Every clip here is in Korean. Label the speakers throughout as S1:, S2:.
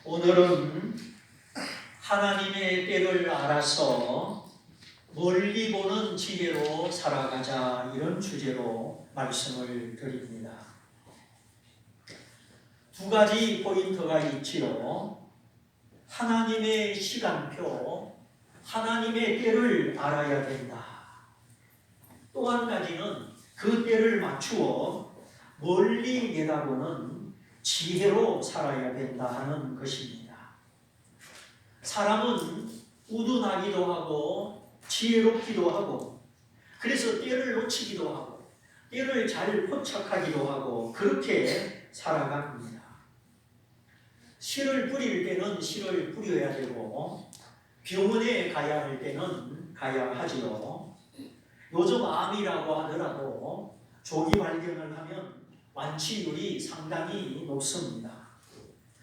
S1: 오늘은 하나님의 때를 알아서 멀리 보는 지혜로 살아가자, 이런 주제로 말씀을 드립니다. 두 가지 포인트가 있지요. 하나님의 시간표, 하나님의 때를 알아야 된다. 또 한 가지는 그 때를 맞추어 멀리 내다보는 지혜로 살아야 된다 하는 것입니다. 사람은 우둔하기도 하고 지혜롭기도 하고, 그래서 때를 놓치기도 하고 때를 잘 포착하기도 하고, 그렇게 살아갑니다. 씨를 뿌릴 때는 씨를 뿌려야 되고, 병원에 가야 할 때는 가야 하지요. 요즘 암이라고 하더라도 조기 발견을 하면 완치율이 상당히 높습니다.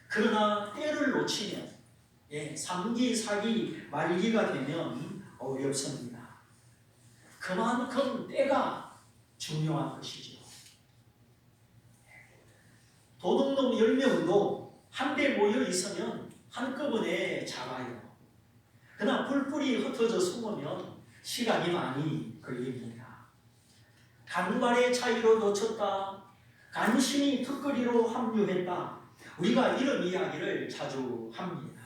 S1: 그러나 때를 놓치면 3기, 4기, 말기가 되면 어렵습니다. 그만큼 때가 중요한 것이죠. 도둑놈 10명도 한데 모여 있으면 한꺼번에 잡아요. 그러나 뿔뿔이 흩어져 숨으면 시간이 많이 걸립니다. 간발의 차이로 놓쳤다, 간신히 턱걸이로 합류했다, 우리가 이런 이야기를 자주 합니다.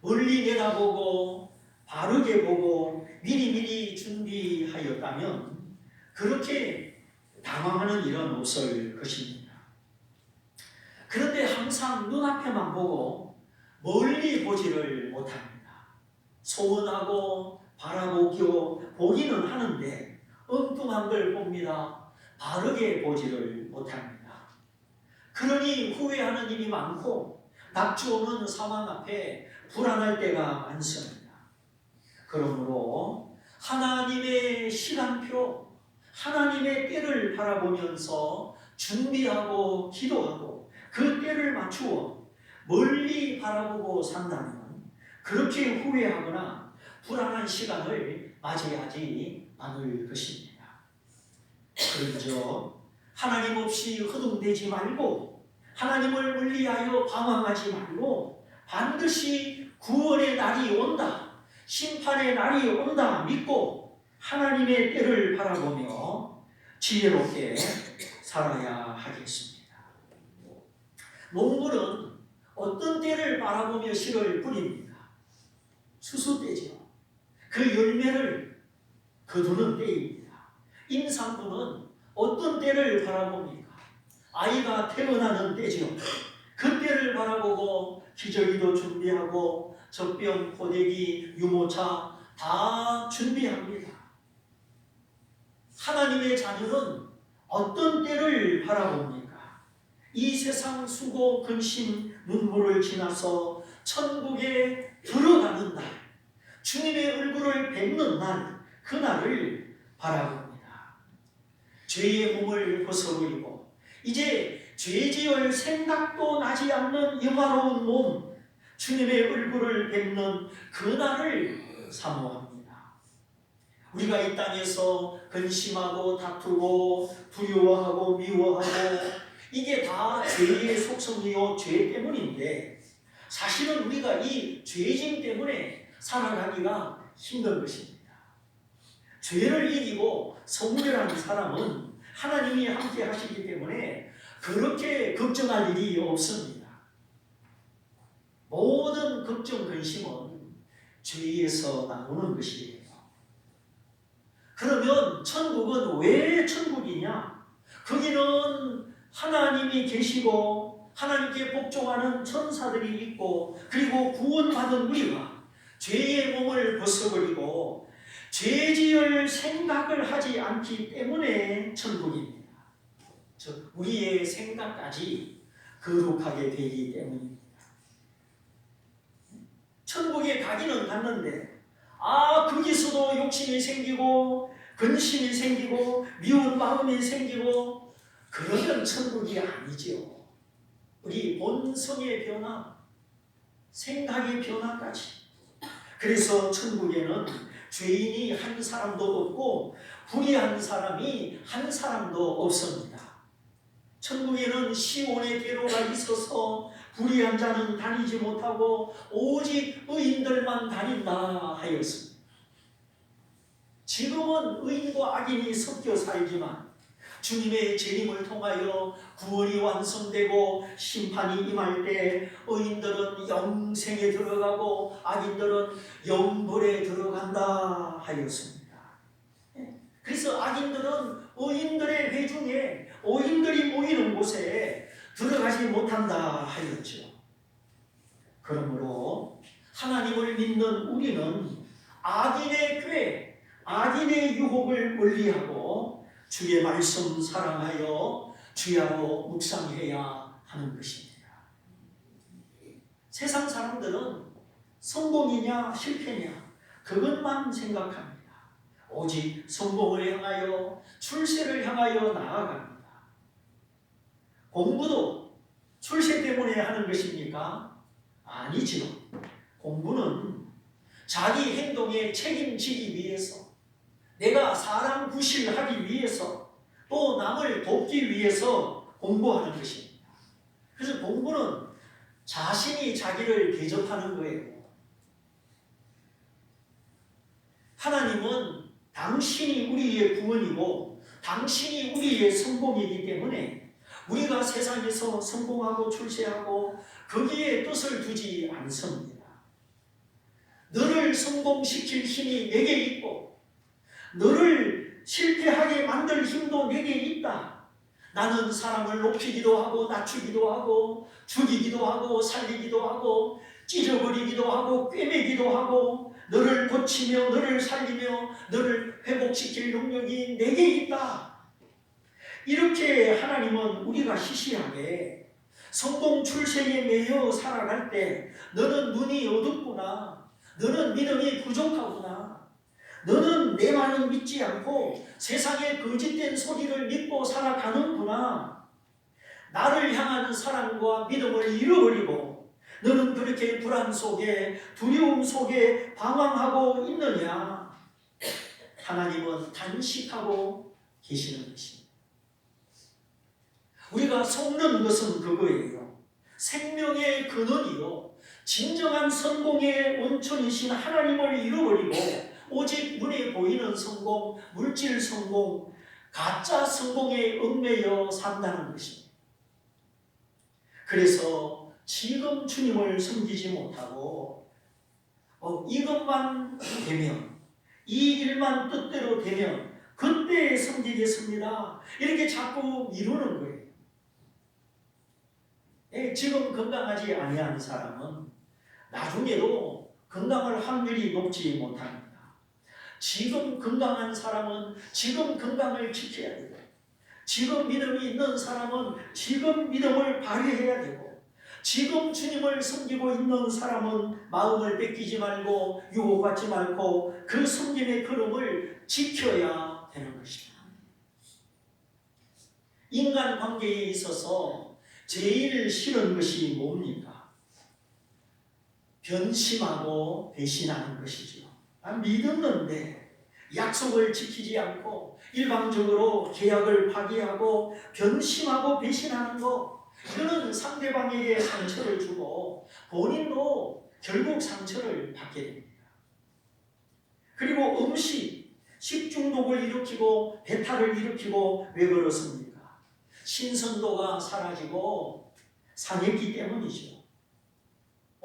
S1: 멀리 내다보고 바르게 보고 미리미리 준비하였다면 그렇게 당황하는 일은 없을 것입니다. 그런데 항상 눈앞에만 보고 멀리 보지를 못합니다. 소원하고 바라보고 보기는 하는데 엉뚱한 걸 봅니다. 바르게 보지를 못합니다. 그러니 후회하는 일이 많고 닥쳐오는 상황 앞에 불안할 때가 많습니다. 그러므로 하나님의 시간표, 하나님의 때를 바라보면서 준비하고 기도하고 그 때를 맞추어 멀리 바라보고 산다면 그렇게 후회하거나 불안한 시간을 맞이하지 않을 것입니다. 그런저 하나님 없이 허둥대지 말고 하나님을 멀리하여 방황하지 말고 반드시 구원의 날이 온다, 심판의 날이 온다 믿고 하나님의 때를 바라보며 지혜롭게 살아야 하겠습니다. 농부는 어떤 때를 바라보며 씨를 뿌립니까? 수수 때죠. 그 열매를 거두는 때입니다. 임산부는 어떤 때를 바라봅니까? 아이가 태어나는 때죠. 그 때를 바라보고 기저귀도 준비하고 젖병, 포대기, 유모차 다 준비합니다. 하나님의 자녀는 어떤 때를 바라봅니까? 이 세상 수고, 근심, 눈물을 지나서 천국에 들어가는 날, 주님의 얼굴을 뵙는 날, 그날을 바라봅니다. 죄의 몸을 벗어버리고 이제 죄 지을 생각도 나지 않는 영화로운 몸, 주님의 얼굴을 뵙는 그날을 사모합니다. 우리가 이 땅에서 근심하고 다투고 두려워하고 미워하고 이게 다 죄의 속성이요 죄 때문인데, 사실은 우리가 이 죄짐 때문에 살아가기가 힘든 것입니다. 죄를 이기고 성결한 사람은 하나님이 함께 하시기 때문에 그렇게 걱정할 일이 없습니다. 모든 걱정, 근심은 죄에서 나오는 것이에요. 그러면 천국은 왜 천국이냐? 거기는 하나님이 계시고 하나님께 복종하는 천사들이 있고, 그리고 구원받은 우리가 죄의 몸을 벗어버리고 죄 지을 생각을 하지 않기 때문에 천국입니다. 즉 우리의 생각까지 거룩하게 되기 때문입니다. 천국에 가기는 갔는데 거기서도 욕심이 생기고 근심이 생기고 미운 마음이 생기고 그러면 천국이 아니지요. 우리 본성의 변화, 생각의 변화까지. 그래서 천국에는 죄인이 한 사람도 없고 불의한 사람이 한 사람도 없습니다. 천국에는 시온의 대로가 있어서 불의한 자는 다니지 못하고 오직 의인들만 다닌다 하였습니다. 지금은 의인과 악인이 섞여 살지만 주님의 재림을 통하여 구원이 완성되고 심판이 임할 때 의인들은 영생에 들어가고 악인들은 영불에 들어간다 하였습니다. 그래서 악인들은 의인들의 회중에, 의인들이 모이는 곳에 들어가지 못한다 하였죠. 그러므로 하나님을 믿는 우리는 악인의 꾀, 악인의 유혹을 멀리하고 주의 말씀 사랑하여 주야로 묵상해야 하는 것입니다. 세상 사람들은 성공이냐 실패냐 그것만 생각합니다. 오직 성공을 향하여, 출세를 향하여 나아갑니다. 공부도 출세 때문에 하는 것입니까? 아니지요. 공부는 자기 행동에 책임지기 위해서, 내가 사람 구실하기 위해서, 또 남을 돕기 위해서 공부하는 것입니다. 그래서 공부는 자신이 자기를 대접하는 거예요. 하나님은 당신이 우리의 구원이고 당신이 우리의 성공이기 때문에 우리가 세상에서 성공하고 출세하고 거기에 뜻을 두지 않습니다. 너를 성공시킬 힘이 내게 있고 너를 실패하게 만들 힘도 내게 있다. 나는 사람을 높이기도 하고 낮추기도 하고 죽이기도 하고 살리기도 하고 찢어버리기도 하고 꿰매기도 하고 너를 고치며 너를 살리며 너를 회복시킬 능력이 내게 있다. 이렇게 하나님은 우리가 시시하게 성공 출세에 매여 살아갈 때 너는 눈이 어둡구나, 너는 믿음이 부족하구나, 너는 내 말을 믿지 않고 세상의 거짓된 소리를 믿고 살아가는구나, 나를 향하는 사랑과 믿음을 잃어버리고 너는 그렇게 불안 속에 두려움 속에 방황하고 있느냐. 하나님은 단식하고 계시는 것입니다. 우리가 속는 것은 그거예요. 생명의 근원이요 진정한 성공의 원천이신 하나님을 잃어버리고 오직 눈에 보이는 성공, 물질 성공, 가짜 성공에 얽매여 산다는 것입니다. 그래서 지금 주님을 섬기지 못하고 이것만 되면, 이 일만 뜻대로 되면 그때 섬기겠습니다. 이렇게 자꾸 미루는 거예요. 지금 건강하지 아니한 사람은 나중에도 건강할 확률이 높지 못합니다. 지금 건강한 사람은 지금 건강을 지켜야 되고, 지금 믿음이 있는 사람은 지금 믿음을 발휘해야 되고, 지금 주님을 섬기고 있는 사람은 마음을 뺏기지 말고 유혹받지 말고 그 섬김의 걸음을 지켜야 되는 것입니다. 인간관계에 있어서 제일 싫은 것이 뭡니까? 변심하고 배신하는 것이죠. 믿었는데 약속을 지키지 않고 일방적으로 계약을 파기하고 변심하고 배신하는 것, 이거는 상대방에게 상처를 주고 본인도 결국 상처를 받게 됩니다. 그리고 식중독을 일으키고 배탈을 일으키고 왜 그렇습니까? 신선도가 사라지고 상했기 때문이죠.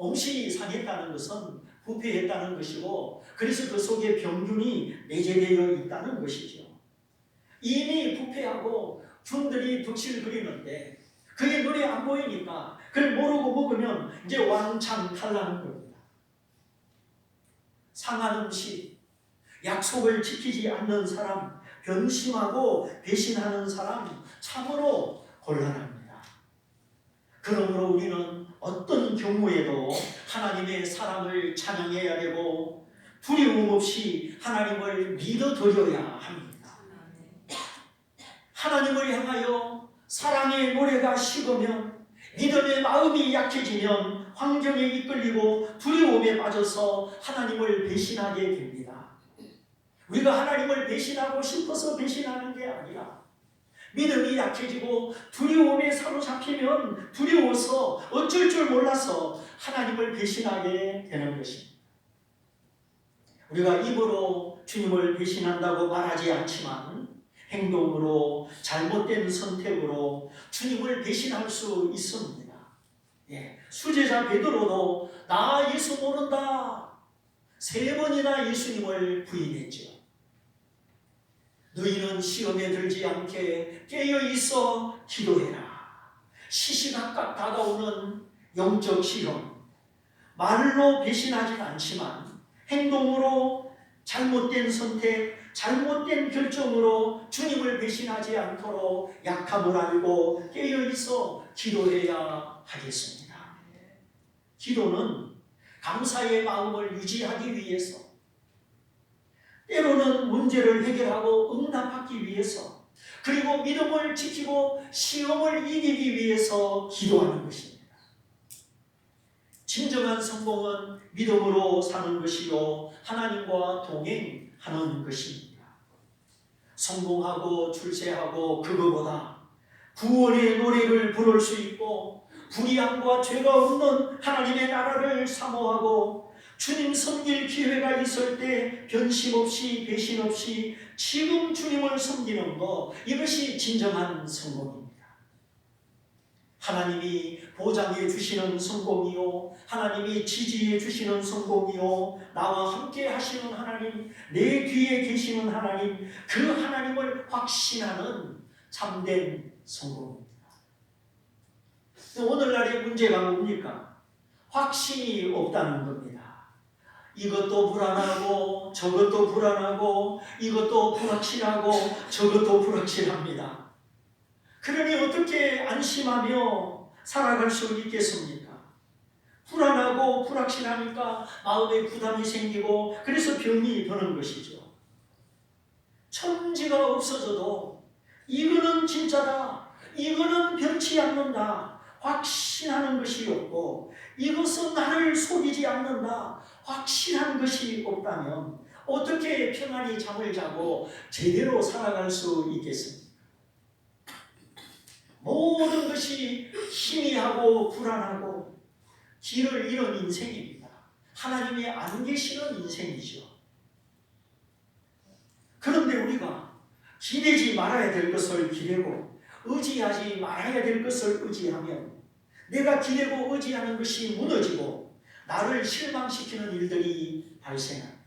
S1: 음식이 상했다는 것은 부패했다는 것이고, 그래서 그 속에 병균이 내재되어 있다는 것이죠. 이미 부패하고 균들이 득실거리는데 그게 눈에 안 보이니까 그걸 모르고 먹으면 이제 왕창 탈나는 겁니다. 상한 음식, 약속을 지키지 않는 사람, 변심하고 배신하는 사람 참으로 곤란합니다. 그러므로 우리는 어떤 경우에도 하나님의 사랑을 찬양해야 되고 두려움 없이 하나님을 믿어드려야 합니다. 하나님을 향하여 사랑의 노래가 식으면, 믿음의 마음이 약해지면 환경에 이끌리고 두려움에 빠져서 하나님을 배신하게 됩니다. 우리가 하나님을 배신하고 싶어서 배신하는 게 아니라 믿음이 약해지고 두려움에 사로잡히면 두려워서 어쩔 줄 몰라서 하나님을 배신하게 되는 것입니다. 우리가 입으로 주님을 배신한다고 말하지 않지만 행동으로 잘못된 선택으로 주님을 배신할 수 있습니다. 수제자 베드로도 나 예수 모른다 3번이나 예수님을 부인했죠. 너희는 시험에 들지 않게 깨어있어 기도해라. 시시각각 다가오는 영적 시험, 말로 배신하진 않지만 행동으로 잘못된 선택, 잘못된 결정으로 주님을 배신하지 않도록 약함을 알고 깨어있어 기도해야 하겠습니다. 기도는 감사의 마음을 유지하기 위해서, 때로는 문제를 해결하고 응답받기 위해서, 그리고 믿음을 지키고 시험을 이기기 위해서 기도하는 것입니다. 진정한 성공은 믿음으로 사는 것이요 하나님과 동행하는 것입니다. 성공하고 출세하고 그거보다 구원의 노래를 부를 수 있고 불의함과 죄가 없는 하나님의 나라를 사모하고 주님 섬길 기회가 있을 때 변심 없이 배신 없이 지금 주님을 섬기는 것, 이것이 진정한 성공입니다. 하나님이 보장해 주시는 성공이요, 하나님이 지지해 주시는 성공이요, 나와 함께 하시는 하나님, 내 뒤에 계시는 하나님, 그 하나님을 확신하는 참된 성공입니다. 오늘날의 문제가 뭡니까? 확신이 없다는 겁니다. 이것도 불안하고 저것도 불안하고 이것도 불확실하고 저것도 불확실합니다. 그러니 어떻게 안심하며 살아갈 수 있겠습니까? 불안하고 불확실하니까 마음에 부담이 생기고 그래서 병이 드는 것이죠. 천지가 없어져도 이거는 진짜다, 이거는 변치 않는다 확신하는 것이 없고, 이것은 나를 속이지 않는다 확신한 것이 없다면 어떻게 평안히 잠을 자고 제대로 살아갈 수 있겠습니까? 모든 것이 희미하고 불안하고 길을 잃은 인생입니다. 하나님이 안 계시는 인생이죠. 그런데 우리가 기대지 말아야 될 것을 기대고 의지하지 말아야 될 것을 의지하면 내가 기대고 의지하는 것이 무너지고 나를 실망시키는 일들이 발생합니다.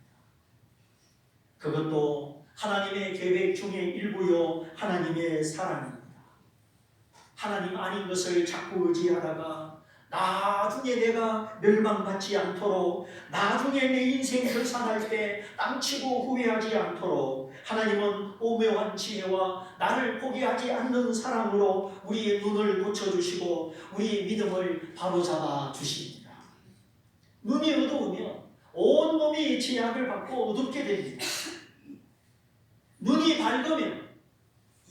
S1: 그것도 하나님의 계획 중의 일부요 하나님의 사랑입니다. 하나님 아닌 것을 자꾸 의지하다가 나중에 내가 멸망받지 않도록, 나중에 내 인생 결산할 때 땅치고 후회하지 않도록 하나님은 오묘한 지혜와 나를 포기하지 않는 사랑으로 우리의 눈을 고쳐주시고 우리의 믿음을 바로잡아 주십니다. 눈이 어두우면 온몸이 지약을 받고 어둡게 됩니다. 눈이 밝으면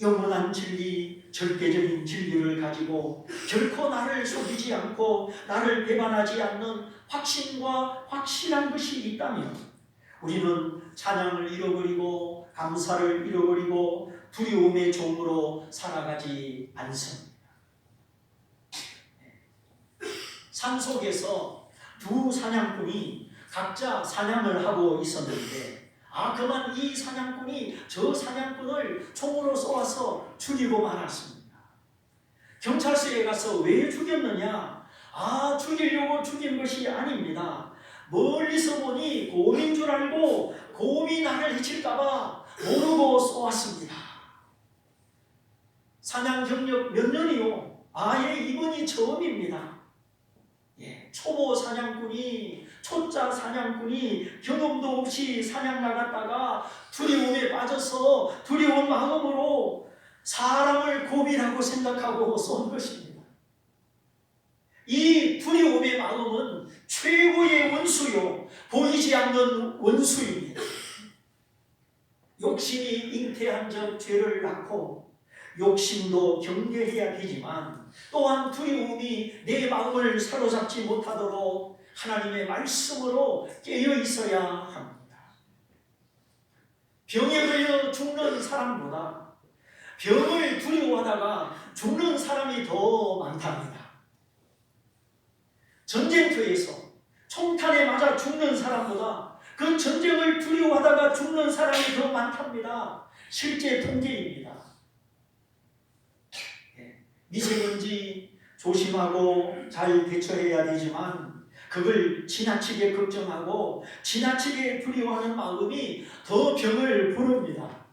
S1: 영원한 진리, 절대적인 진리를 가지고 결코 나를 속이지 않고 나를 배반하지 않는 확신과 확실한 것이 있다면 우리는 찬양을 잃어버리고 감사를 잃어버리고 두려움의 종으로 살아가지 않습니다. 산속에서 두 사냥꾼이 각자 사냥을 하고 있었는데 그만 이 사냥꾼이 저 사냥꾼을 총으로 쏘아서 죽이고 말았습니다. 경찰서에 가서 왜 죽였느냐? 죽이려고 죽인 것이 아닙니다. 멀리서 보니 곰인 줄 알고 곰이 나를 해칠까봐 모르고 쏘았습니다. 사냥 경력 몇 년이요? 이번이 처음입니다. 초보 사냥꾼이, 초짜 사냥꾼이 경험도 없이 사냥 나갔다가 두려움에 빠져서 두려운 마음으로 사람을 곰이라고 생각하고 쏜 것입니다. 이 두려움의 마음은 최고의 원수요, 보이지 않는 원수입니다. 욕심이 잉태한 적 죄를 낳고 욕심도 경계해야 되지만 또한 두려움이 내 마음을 사로잡지 못하도록 하나님의 말씀으로 깨어 있어야 합니다. 병에 걸려 죽는 사람보다 병을 두려워하다가 죽는 사람이 더 많답니다. 전쟁터에서 총탄에 맞아 죽는 사람보다 그 전쟁을 두려워하다가 죽는 사람이 더 많답니다. 실제 통계입니다. 미세먼지 조심하고 잘 대처해야 되지만 그걸 지나치게 걱정하고 지나치게 두려워하는 마음이 더 병을 부릅니다.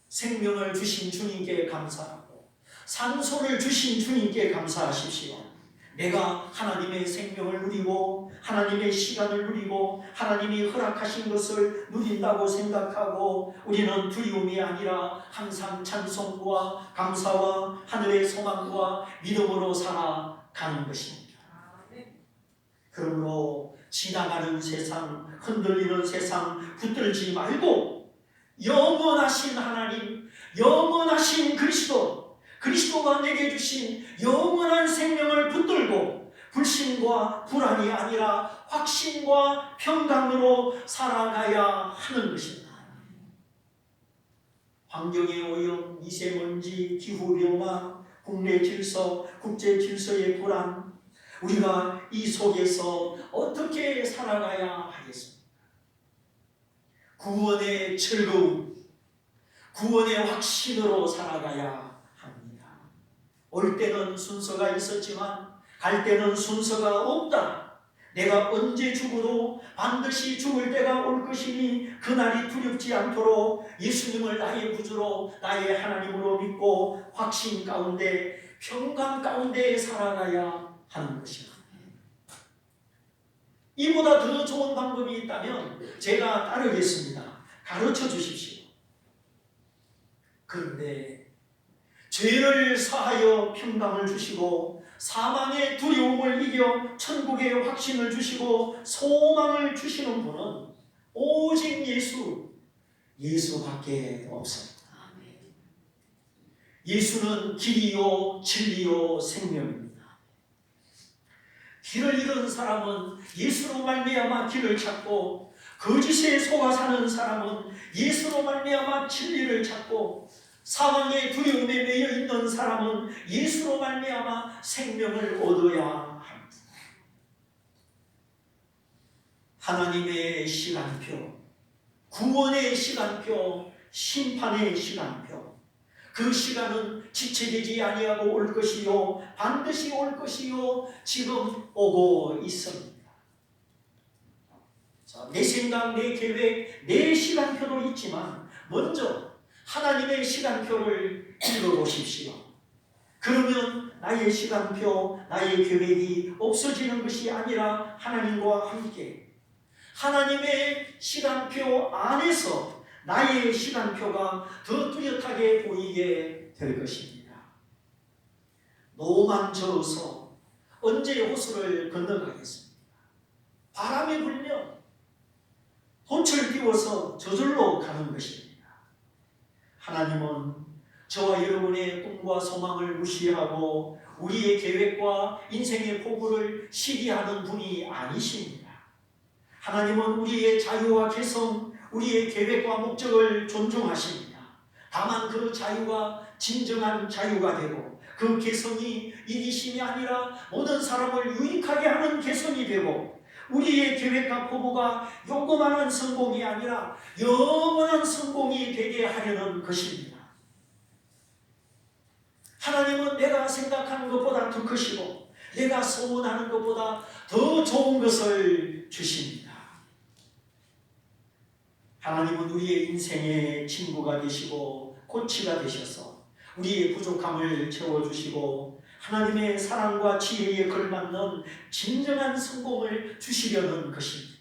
S1: 생명을 주신 주님께 감사하고 산소를 주신 주님께 감사하십시오. 내가 하나님의 생명을 누리고 하나님의 시간을 누리고 하나님이 허락하신 것을 누린다고 생각하고 우리는 두려움이 아니라 항상 찬송과 감사와 하늘의 소망과 믿음으로 살아가는 것입니다. 그러므로 지나가는 세상, 흔들리는 세상 붙들지 말고 영원하신 하나님, 영원하신 그리스도가 내게 주신 영원한 생명을 붙들고 불신과 불안이 아니라 확신과 평강으로 살아가야 하는 것입니다. 환경의 오염, 미세먼지, 기후변화, 국내 질서, 국제 질서의 불안, 우리가 이 속에서 어떻게 살아가야 하겠습니까? 구원의 즐거움, 구원의 확신으로 살아가야 합니다. 올 때는 순서가 있었지만 갈 때는 순서가 없다. 내가 언제 죽어도 반드시 죽을 때가 올 것이니 그날이 두렵지 않도록 예수님을 나의 구주로 나의 하나님으로 믿고 확신 가운데 평강 가운데 살아가야 하는 것입니다. 이보다 더 좋은 방법이 있다면 제가 따르겠습니다. 가르쳐 주십시오. 그런데 죄를 사하여 평강을 주시고 사망의 두려움을 이겨 천국의 확신을 주시고 소망을 주시는 분은 오직 예수밖에 없습니다. 예수는 길이요 진리요 생명입니다. 길을 잃은 사람은 예수로 말미암아 길을 찾고 거짓에 속아 사는 사람은 예수로 말미암아 진리를 찾고 사망의 두려움에 매여 있는 사람은 예수로 말미암아 생명을 얻어야 합니다. 하나님의 시간표, 구원의 시간표, 심판의 시간표, 그 시간은 지체되지 아니하고 올 것이요 반드시 올 것이요 지금 오고 있습니다. 자, 내 생각, 내 계획, 내 시간표도 있지만 먼저 하나님의 시간표를 읽어보십시오. 그러면 나의 시간표, 나의 계획이 없어지는 것이 아니라 하나님과 함께 하나님의 시간표 안에서 나의 시간표가 더 뚜렷하게 보이게 될 것입니다. 노만 저어서 언제 호수를 건너가겠습니까? 바람이 불면 돛을 띄워서 저절로 가는 것입니다. 하나님은 저와 여러분의 꿈과 소망을 무시하고 우리의 계획과 인생의 포부를 시기하는 분이 아니십니다. 하나님은 우리의 자유와 개성, 우리의 계획과 목적을 존중하십니다. 다만 그 자유가 진정한 자유가 되고 그 개성이 이기심이 아니라 모든 사람을 유익하게 하는 개성이 되고 우리의 계획과 포부가 요거만한 성공이 아니라 영원한 성공이 되게 하려는 것입니다. 하나님은 내가 생각하는 것보다 더 크시고 내가 소원하는 것보다 더 좋은 것을 주십니다. 하나님은 우리의 인생의 친구가 되시고 코치가 되셔서 우리의 부족함을 채워주시고 하나님의 사랑과 지혜에 걸맞는 진정한 성공을 주시려는 것입니다.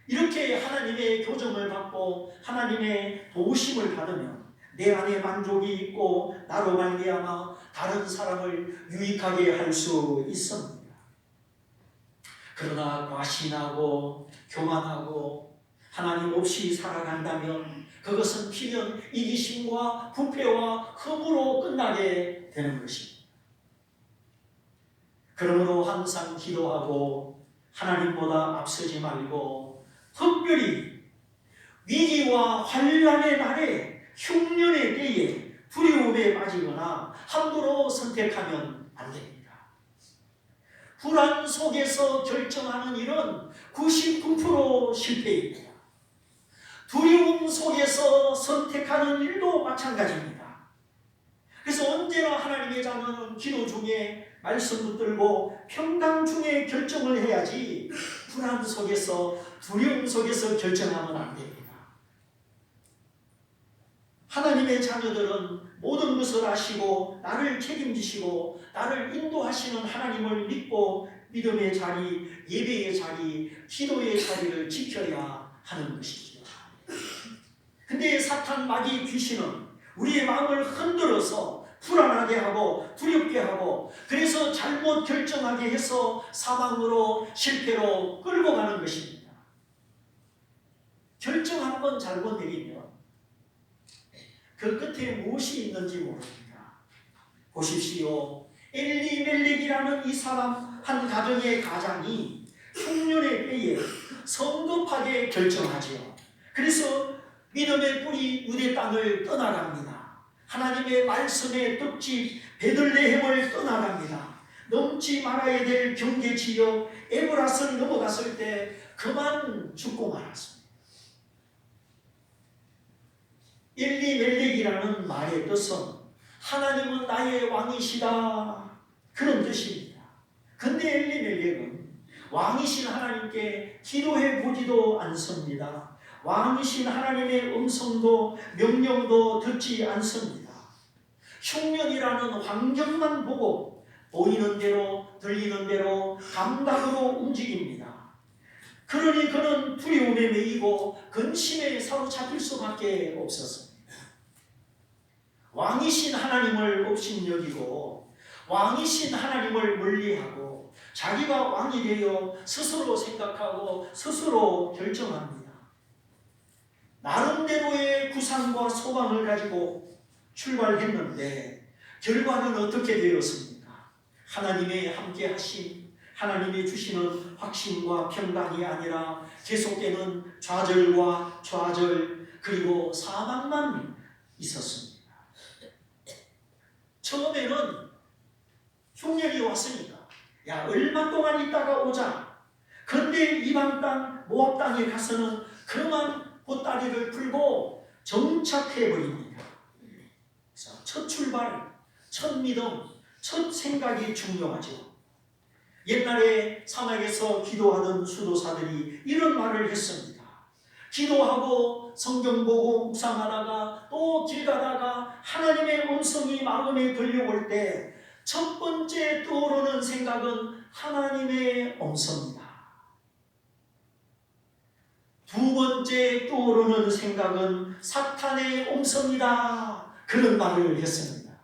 S1: 이렇게 하나님의 교정을 받고 하나님의 도우심을 받으면 내 안에 만족이 있고 나로 말미암아 다른 사람을 유익하게 할 수 있습니다. 그러나 과신하고 교만하고 하나님 없이 살아간다면 그것은 필연 이기심과 부패와 흠으로 끝나게 되는 것입니다. 그러므로 항상 기도하고 하나님보다 앞서지 말고 특별히 위기와 환난의 날에 흉년의 때에 두려움에 빠지거나 함부로 선택하면 안 됩니다. 불안 속에서 결정하는 일은 99% 실패입니다. 두려움 속에서 선택하는 일도 마찬가지입니다. 그래서 언제나 하나님의 자녀는 기도 중에 말씀 붙들고 평강 중에 결정을 해야지 불안 속에서 두려움 속에서 결정하면 안 됩니다. 하나님의 자녀들은 모든 것을 아시고 나를 책임지시고 나를 인도하시는 하나님을 믿고 믿음의 자리, 예배의 자리, 기도의 자리를 지켜야 하는 것이죠. 근데 사탄 마귀 귀신은 우리의 마음을 흔들어서 불안하게 하고 두렵게 하고 그래서 잘못 결정하게 해서 사망으로 실패로 끌고 가는 것입니다. 결정 한번 잘못 내리면 그 끝에 무엇이 있는지 모릅니다. 보십시오. 엘리멜렉이라는 이 사람 한 가정의 가장이 흉년의 때에 성급하게 결정하지요. 그래서 믿음의 뿔이 유대 땅을 떠나갑니다. 하나님의 말씀의 떡집 베들레헴을 떠나갑니다. 넘지 말아야 될 경계 지역 에브라스를 넘어갔을 때 그만 죽고 말았습니다. 엘리멜렉이라는 말의 뜻은 하나님은 나의 왕이시다 그런 뜻입니다. 근데 엘리멜렉은 왕이신 하나님께 기도해 보지도 않습니다. 왕이신 하나님의 음성도 명령도 듣지 않습니다. 흉년이라는 환경만 보고 보이는 대로 들리는 대로 감각으로 움직입니다. 그러니 그는 두려움에 매이고 근심에 사로잡힐 수밖에 없었습니다. 왕이신 하나님을 업신여기고 왕이신 하나님을 멀리하고 자기가 왕이 되어 스스로 생각하고 스스로 결정합니다. 나름대로의 구상과 소망을 가지고 출발했는데 결과는 어떻게 되었습니까? 하나님의 함께 하심, 하나님이 주시는 확신과 평강이 아니라 계속되는 좌절과 좌절 그리고 사망만 있었습니다. 처음에는 흉년이 왔으니까 야 얼마 동안 있다가 오자. 그런데 이방 땅 모압 땅에 가서는 그만 보따리를 풀고 정착해버립니다. 그래서 첫 출발, 첫 믿음, 첫 생각이 중요하죠. 옛날에 사막에서 기도하던 수도사들이 이런 말을 했습니다. 기도하고 성경 보고 묵상하다가 또 길 가다가 하나님의 음성이 마음에 들려올 때 첫 번째 떠오르는 생각은 하나님의 음성이다. 두 번째 떠오르는 생각은 사탄의 음성이다. 그런 말을 했습니다.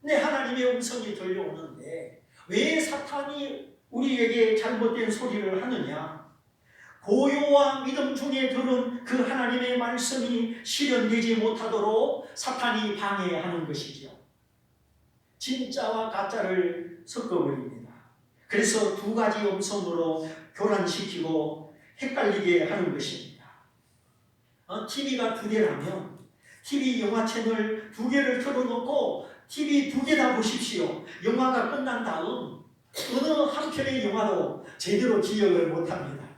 S1: 근데 하나님의 음성이 들려오는데 왜 사탄이 우리에게 잘못된 소리를 하느냐? 고요와 믿음 중에 들은 그 하나님의 말씀이 실현되지 못하도록 사탄이 방해하는 것이죠. 진짜와 가짜를 섞어버립니다. 그래서 두 가지 음성으로 교란시키고 헷갈리게 하는 것입니다. TV가 두 개라면 TV 영화 채널 두 개를 틀어놓고 TV 두 개 다 보십시오. 영화가 끝난 다음 어느 한 편의 영화도 제대로 기억을 못합니다.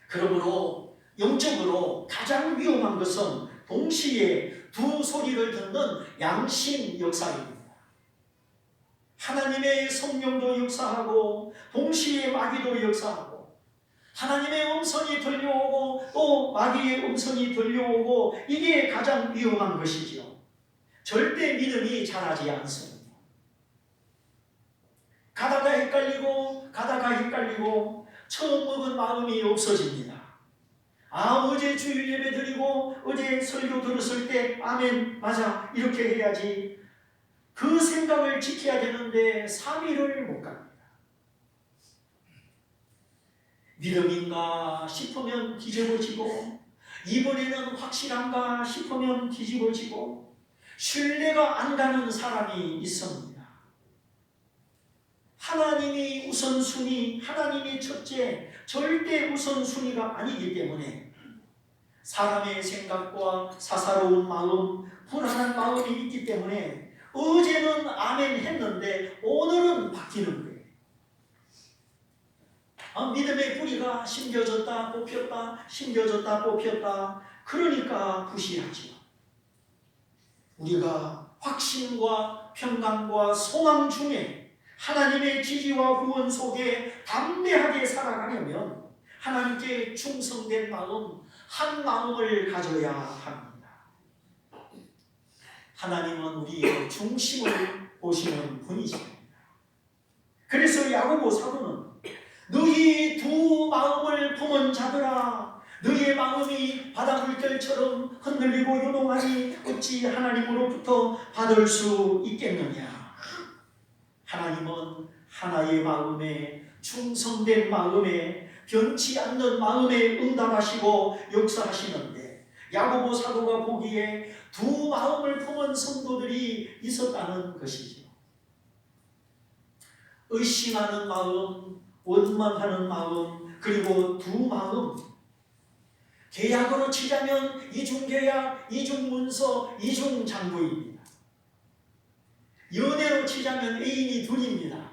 S1: 그러므로 영적으로 가장 위험한 것은 동시에 두 소리를 듣는 양심 역사입니다. 하나님의 성령도 역사하고 동시에 마귀도 역사하고 하나님의 음성이 들려오고 또 마귀의 음성이 들려오고 이게 가장 위험한 것이죠. 절대 믿음이 자라지 않습니다. 가다가 헷갈리고 처음 먹은 마음이 없어집니다. 어제 주일 예배 드리고 어제 설교 들었을 때 아멘 맞아 이렇게 해야지 그 생각을 지켜야 되는데 3일을 못 갑니다. 믿음인가 싶으면 뒤집어지고 이번에는 확실한가 싶으면 뒤집어지고 신뢰가 안 가는 사람이 있습니다. 하나님이 우선순위, 하나님이 첫째, 절대 우선순위가 아니기 때문에 사람의 생각과 사사로운 마음, 불안한 마음이 있기 때문에 어제는 아멘 했는데 오늘은 바뀌는 거예요. 믿음의 뿌리가 심겨졌다 뽑혔다 심겨졌다 뽑혔다, 그러니까 부실하지요. 우리가 확신과 평강과 소망 중에 하나님의 지지와 구원 속에 담대하게 살아가려면 하나님께 충성된 마음, 한 마음을 가져야 합니다. 하나님은 우리의 중심을 보시는 분이십니다. 그래서 야고보 사도는 너희 두 마음을 품은 자들아, 너희의 마음이 바다 물결처럼 흔들리고 요동하니 어찌 하나님으로부터 받을 수 있겠느냐. 하나님은 하나의 마음에, 충성된 마음에, 변치 않는 마음에 응답하시고 역사하시는데, 야고보 사도가 보기에 두 마음을 품은 성도들이 있었다는 것이죠. 의심하는 마음, 원망하는 마음, 그리고 두 마음. 계약으로 치자면 이중계약, 이중문서, 이중장부입니다. 연애로 치자면 애인이 둘입니다.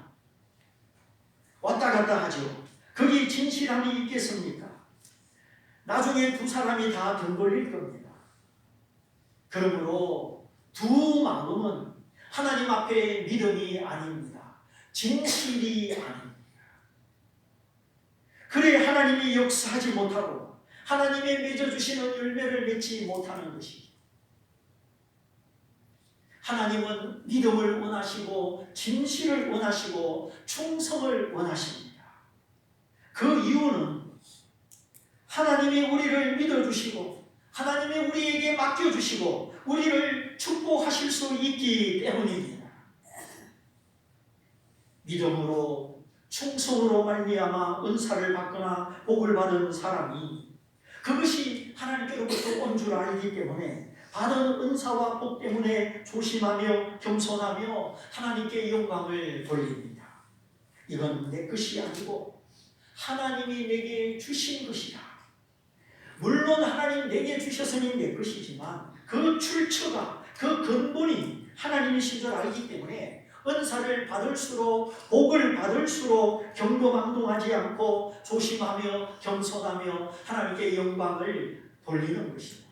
S1: 왔다 갔다 하죠. 거기 진실함이 있겠습니까? 나중에 두 사람이 다 등 걸릴 겁니다. 그러므로 두 마음은 하나님 앞에 믿음이 아닙니다. 진실이 아닙니다. 그래 하나님이 역사하지 못하고 하나님의 맺어주시는 열매를 맺지 못하는 것이죠. 하나님은 믿음을 원하시고 진실을 원하시고 충성을 원하십니다. 그 이유는 하나님이 우리를 믿어주시고 하나님이 우리에게 맡겨주시고 우리를 축복하실 수 있기 때문입니다. 믿음으로 충성으로 말미암아 은사를 받거나 복을 받은 사람이 그것이 하나님께로부터 온 줄 알기 때문에 받은 은사와 복 때문에 조심하며 겸손하며 하나님께 영광을 돌립니다. 이건 내 것이 아니고 하나님이 내게 주신 것이다. 물론 하나님 내게 주셨으니 내 것이지만 그 출처가, 그 근본이 하나님이신 줄 알기 때문에 은사를 받을수록, 복을 받을수록 경거망동하지 않고 조심하며 겸손하며 하나님께 영광을 돌리는 것입니다.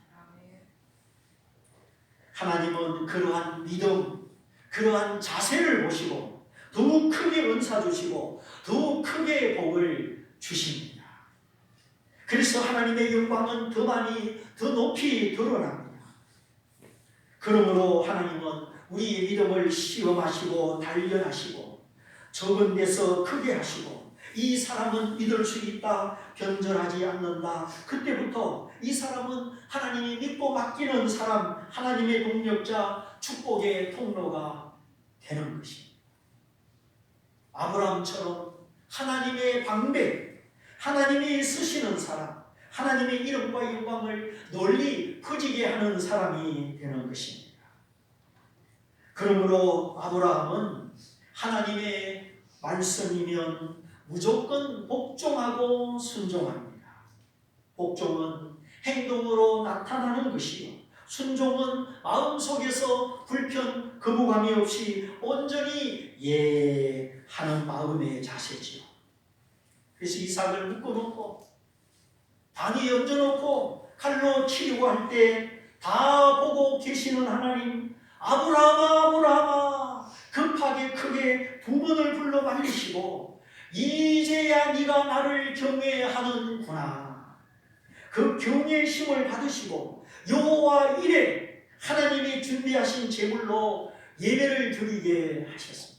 S1: 하나님은 그러한 믿음, 그러한 자세를 보시고 더욱 크게 은사 주시고 더욱 크게 복을 주십니다. 그래서 하나님의 영광은 더 많이, 더 높이 드러납니다. 그러므로 하나님은 우리의 믿음을 시험하시고 단련하시고 적은 데서 크게 하시고 이 사람은 믿을 수 있다, 변절하지 않는다. 그때부터 이 사람은 하나님이 믿고 맡기는 사람, 하나님의 동력자, 축복의 통로가 되는 것입니다. 아브라함처럼 하나님의 방백, 하나님이 쓰시는 사람, 하나님의 이름과 영광을 널리 퍼지게 하는 사람이 되는 것입니다. 그러므로 아브라함은 하나님의 말씀이면 무조건 복종하고 순종합니다. 복종은 행동으로 나타나는 것이요, 순종은 마음속에서 불편, 거부감이 없이 온전히 하는 마음의 자세지요. 그래서 이삭을 묶어놓고 단위에 얹어놓고 칼로 치려고 할 때 다 보고 계시는 하나님, 아브라함아 아브라함아, 급하게 크게 두 번을 불러 말리시고 이제야 네가 나를 경외하는구나. 그 경외심을 받으시고 여호와 이레, 하나님이 준비하신 제물로 예배를 드리게 하셨습니다.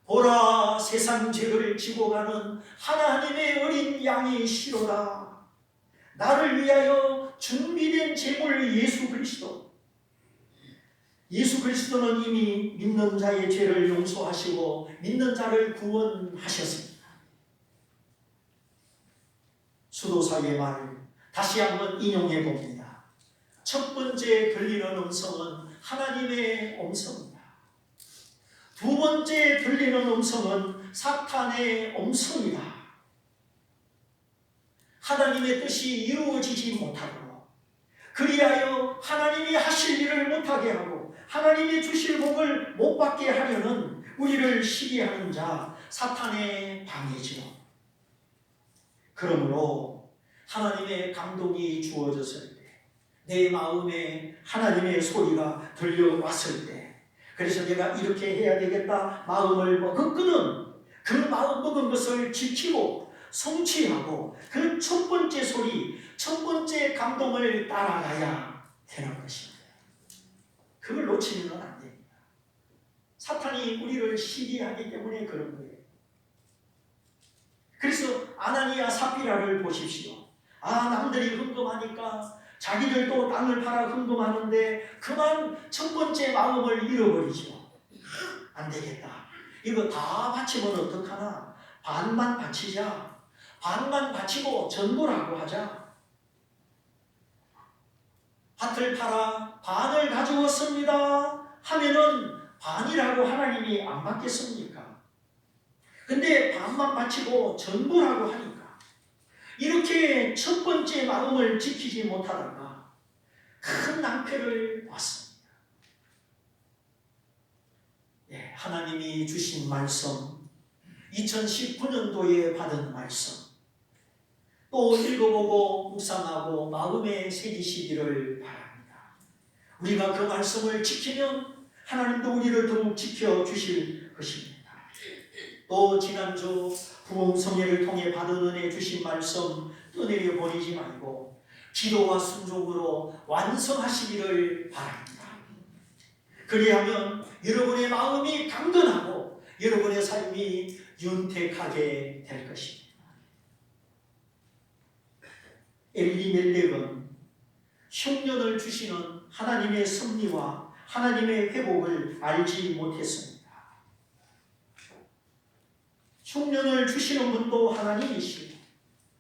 S1: 보라, 세상 죄를 지고 가는 하나님의 어린 양이시로다. 나를 위하여 준비된 제물 예수 그리스도. 예수 그리스도는 이미 믿는 자의 죄를 용서하시고 믿는 자를 구원하셨습니다. 수도사의 말을 다시 한번 인용해 봅니다. 첫 번째 들리는 음성은 하나님의 음성입니다. 두 번째 들리는 음성은 사탄의 음성이다. 하나님의 뜻이 이루어지지 못하도록, 그리하여 하나님이 하실 일을 못하게 하고 하나님이 주실 복을 못 받게 하려는 우리를 시기하는 자 사탄의 방해지요. 그러므로 하나님의 감동이 주어졌을 때, 내 마음에 하나님의 소리가 들려왔을 때, 그래서 내가 이렇게 해야 되겠다 마음을 먹었거든, 그 마음 먹은 것을 지키고 성취하고 그 첫 번째 소리, 첫 번째 감동을 따라가야 되는 것입니다. 그걸 놓치면 안 됩니다. 사탄이 우리를 시기하기 때문에 그런 거예요. 그래서 아나니아 삽비라를 보십시오. 남들이 헌금하니까 자기들도 땅을 팔아 헌금하는데 그만 첫 번째 마음을 잃어버리죠. 안 되겠다. 이거 다 바치면 어떡하나? 반만 바치자. 반만 바치고 전부라고 하자. 밭을 팔아 반을 가져왔습니다 하면은 반이라고 하나님이 안 받겠습니까? 근데 반만 바치고 전부라고 하니까 이렇게 첫 번째 마음을 지키지 못하다가 큰 낭패를 봤습니다. 하나님이 주신 말씀, 2019년도에 받은 말씀, 또 읽어보고 묵상하고 마음에 새기시기를 바랍니다. 우리가 그 말씀을 지키면 하나님도 우리를 더욱 지켜주실 것입니다. 또 지난주 부흥성회를 통해 받은 은혜 주신 말씀 떠내려 버리지 말고 기도와 순종으로 완성하시기를 바랍니다. 그리하면 여러분의 마음이 강건하고 여러분의 삶이 윤택하게 될 것입니다. 엘리멜렉은 흉년을 주시는 하나님의 섭리와 하나님의 회복을 알지 못했습니다. 흉년을 주시는 분도 하나님이시고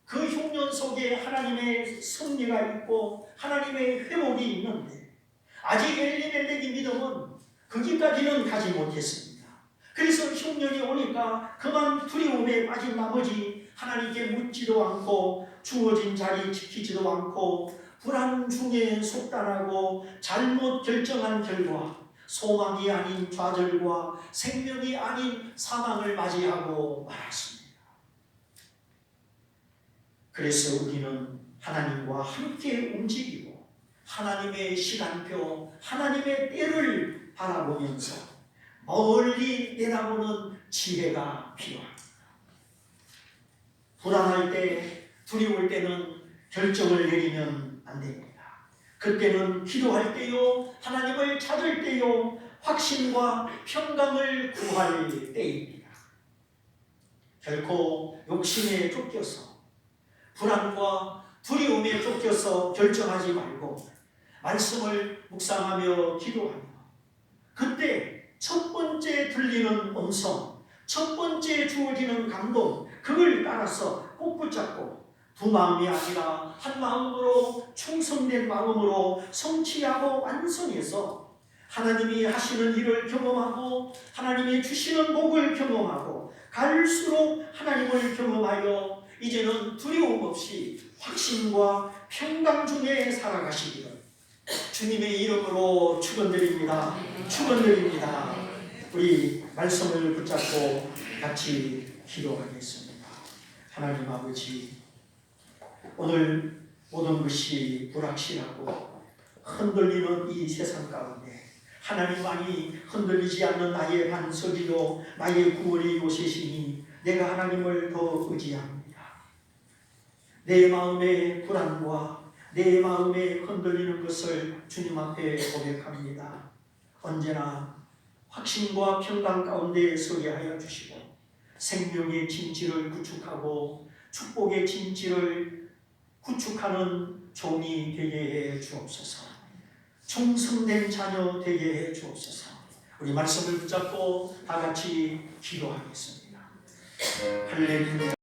S1: 그 흉년 속에 하나님의 섭리가 있고 하나님의 회복이 있는데 아직 엘리멜렉의 믿음은 거기까지는 가지 못했습니다. 그래서 흉년이 오니까 그만 두려움에 빠진 나머지 하나님께 묻지도 않고 주어진 자리 지키지도 않고 불안 중에 속단하고 잘못 결정한 결과 소망이 아닌 좌절과 생명이 아닌 사망을 맞이하고 말았습니다. 그래서 우리는 하나님과 함께 움직이고 하나님의 시간표, 하나님의 때를 바라보면서 멀리 내다보는 지혜가 필요합니다. 불안할 때, 두려울 때는 결정을 내리면 안 됩니다. 그때는 기도할 때요, 하나님을 찾을 때요, 확신과 평강을 구할 때입니다. 결코 욕심에 쫓겨서 불안과 두려움에 쫓겨서 결정하지 말고 말씀을 묵상하며 기도하며 그때 첫 번째 들리는 음성, 첫 번째 주어지는 감동, 그걸 따라서 꼭 붙잡고 두 마음이 아니라 한 마음으로 충성된 마음으로 성취하고 완성해서 하나님이 하시는 일을 경험하고 하나님이 주시는 복을 경험하고 갈수록 하나님을 경험하여 이제는 두려움 없이 확신과 평강 중에 살아가시기를 주님의 이름으로 축원드립니다. 축원드립니다. 우리 말씀을 붙잡고 같이 기도하겠습니다. 하나님 아버지, 오늘 모든 것이 불확실하고 흔들리는 이 세상 가운데 하나님만이 흔들리지 않는 나의 반석이요 나의 구원의 요새시니 내가 하나님을 더 의지합니다. 내 마음의 불안과 내 마음에 흔들리는 것을 주님 앞에 고백합니다. 언제나 확신과 평강 가운데 서게 하여 주시고 생명의 진지를 구축하고 축복의 진지를 구축하는 종이 되게 해 주옵소서. 충성된 자녀 되게 해 주옵소서. 우리 말씀을 붙잡고 다 같이 기도하겠습니다. 할렐루야.